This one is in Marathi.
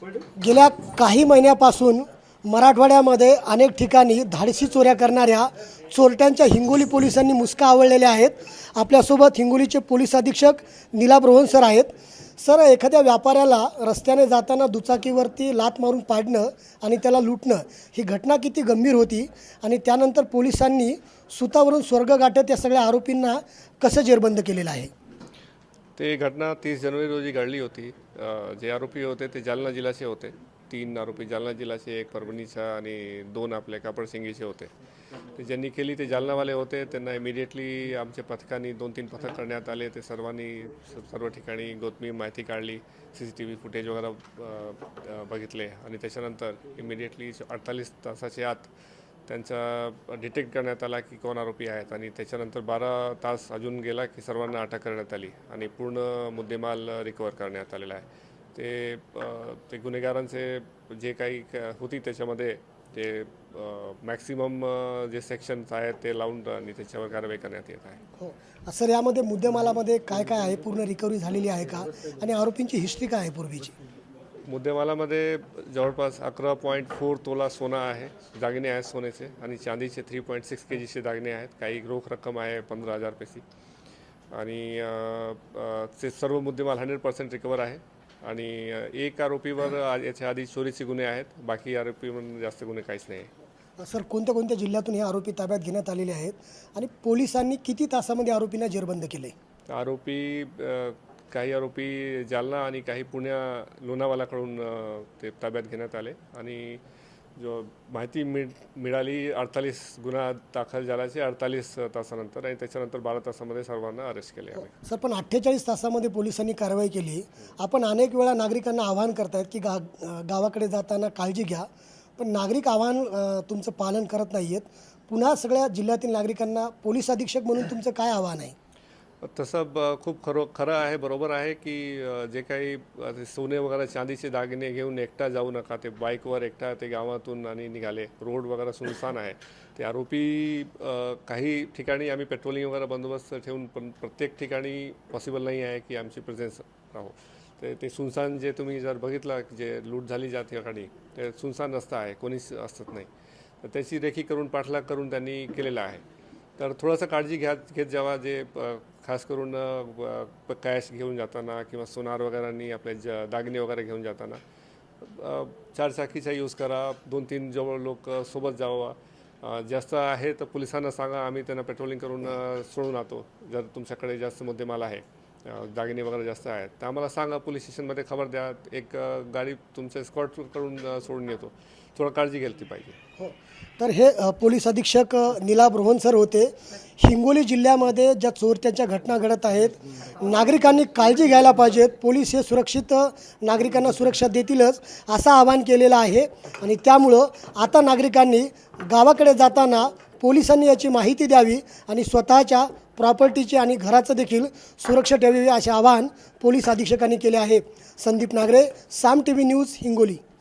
गेल्या काही महिन्यापासून मराठवाड्यामध्ये अनेक ठिकाणी धाडसी चोऱ्या करणाऱ्या चोरट्यांच्या हिंगोली पोलिसांनी मुसका आवळलेल्या आहेत। आपल्यासोबत हिंगोलीचे पोलीस अधीक्षक नीलाभ रोहन सर आहेत। सर, एखाद्या व्यापाऱ्याला रस्त्याने जाताना दुचाकीवरती लात मारून पाडणं आणि त्याला लुटणं ही घटना किती गंभीर होती आणि त्यानंतर पोलिसांनी सुतावरून स्वर्ग गाठत या सगळ्या आरोपींना कसं जेरबंद केलेलं आहे? ते घटना 30 जनवरी रोजी घडली होती। जे आरोपी होते ते जालना जिल्ह्याचे होते। 3 आरोपी जालना जिल्ह्याचे, एक परभणीचा आणि 2 आपले कापडसिंगीचे होते। ते ज्यांनी केली ते जालनावाले होते। त्यांना इमिडिएटली आमच्या पथकाने 2-3 पथक करण्यात आले। ते सर्व ठिकाणी गोपनीय माहिती काढली, CCTV फुटेज वगैरे बघितले आणि त्याच्यानंतर इमिडिएटली 48 तासाच्या आत त्यांचा डिटेक्ट करण्यात आला की कोण आरोपी आहेत आणि त्याच्यानंतर 12 तास अजून गेला की सर्वांना अटक करण्यात आली आणि पूर्ण मुद्देमाल रिकवर करण्यात आलेला आहे। ते गुन्हेगारांचे जे काही होती त्याच्यामध्ये ते मॅक्सिमम जे सेक्शन्स आहेत ते लावून आणि त्याच्यावर कारवाई करण्यात येत आहे। हो सर, यामध्ये मुद्देमालामध्ये काय काय आहे? पूर्ण रिकव्हरी झालेली आहे का आणि आरोपींची हिस्ट्री काय आहे पूर्वीची? मुद्देमालामध्ये जवळपास 11.4 तोला सोना आहे, दागिने आहेत सोन्याचे, आणि चांदीचे 3.6 kgचे दागिने आहेत। काही रोख रक्कम आहे 15,000 पैसे आणि ते सर्व मुद्देमाल 100% रिकवर आहे। आणि एक आरोपीवर याच्या आधी चोरीचे गुन्हे आहेत, बाकी आरोपीवर जास्त गुन्हे काहीच नाही आहे। सर, कोणत्या कोणत्या जिल्ह्यातून हे आरोपी ताब्यात घेण्यात आलेले आहेत आणि पोलिसांनी किती तासामध्ये आरोपींना जेरबंद केले? काही आरोपी जालना आणि काही लोणावालाकडून ते ताब्यात घेण्यात आले आणि जो माहिती मिळाली 48 गुन्हा दाखल झाल्याचे 48 तासानंतर आणि त्याच्यानंतर 12 तासामध्ये सर्वांना अरेस्ट केले आहे। सर, पण 48 तासामध्ये पोलिसांनी कारवाई केली। आपण अनेक वेळा नागरिकांना आवाहन करतायत की गावाकडे जाताना काळजी घ्या, पण नागरिक आवाहन तुमचं पालन करत नाही आहेत। पुन्हा सगळ्या जिल्ह्यातील नागरिकांना पोलीस अधीक्षक म्हणून तुमचं काय आव्हान आहे? तसं खूप खरं आहे, बरोबर आहे की जे काही सोने वगैरे चांदीचे दागिने घेऊन एकटा जाऊ नका। ते बाईकवर एकटा ते गावातून आणि निघाले, रोड वगैरे सुनसान आहे। ते आरोपी काही ठिकाणी आम्ही पेट्रोलिंग वगैरे बंदोबस्त ठेवून, पण प्रत्येक ठिकाणी पॉसिबल नाही आहे की आमची प्रेझेन्स राहो। ते सुनसान जे तुम्ही जर बघितलं जे लूट झाली ज्या ठिकाणी, ते सुनसान रस्ता आहे, कोणीच असत नाही। तर त्याची रेखी करून पाठलाग करून त्यांनी केलेला आहे। तर थोडंसं काळजी घेत जावा, जे खास करून कॅश घेऊन जाताना किंवा सोनार वगैरेंनी आपले दागिने वगैरे घेऊन जाताना 4 चाकीचा यूज करा। 2-3 जवळ लोक सोबत जावा। जास्त आहे तर पोलिसांना सांगा, आम्ही त्यांना पेट्रोलिंग करून सोडून आणतो। जर तुमच्याकडे जास्त मुद्देमाल आहे, दागिने वगैरे जास्त आहेत, तर आम्हाला सांगा, पोलीस स्टेशनमध्ये खबर द्या, एक गाडी तुमच्या स्कॉट करून सोडून येतो। थोडं काळजी घ्यायला पाहिजे। हो, तर हे पोलीस अधीक्षक नीलाभ रोहन सर होते। हिंगोली जिल्ह्यामध्ये ज्या चोरट्यांच्या घटना घडत आहेत, नागरिकांनी काळजी घ्यायला पाहिजेत। पोलीस हे सुरक्षित नागरिकांना सुरक्षा देतीलच असं आवाहन केलेलं आहे आणि त्यामुळं आता नागरिकांनी गावाकडे जाताना पोलिसांनी याची माहिती द्यावी आणि स्वतःच्या प्रॉपर्टीची आणि घराचं देखील सुरक्षा ठेवावी असे आवाहन पोलीस अधीक्षकांनी केले आहे। संदीप नागरे, साम TV न्यूज, हिंगोली।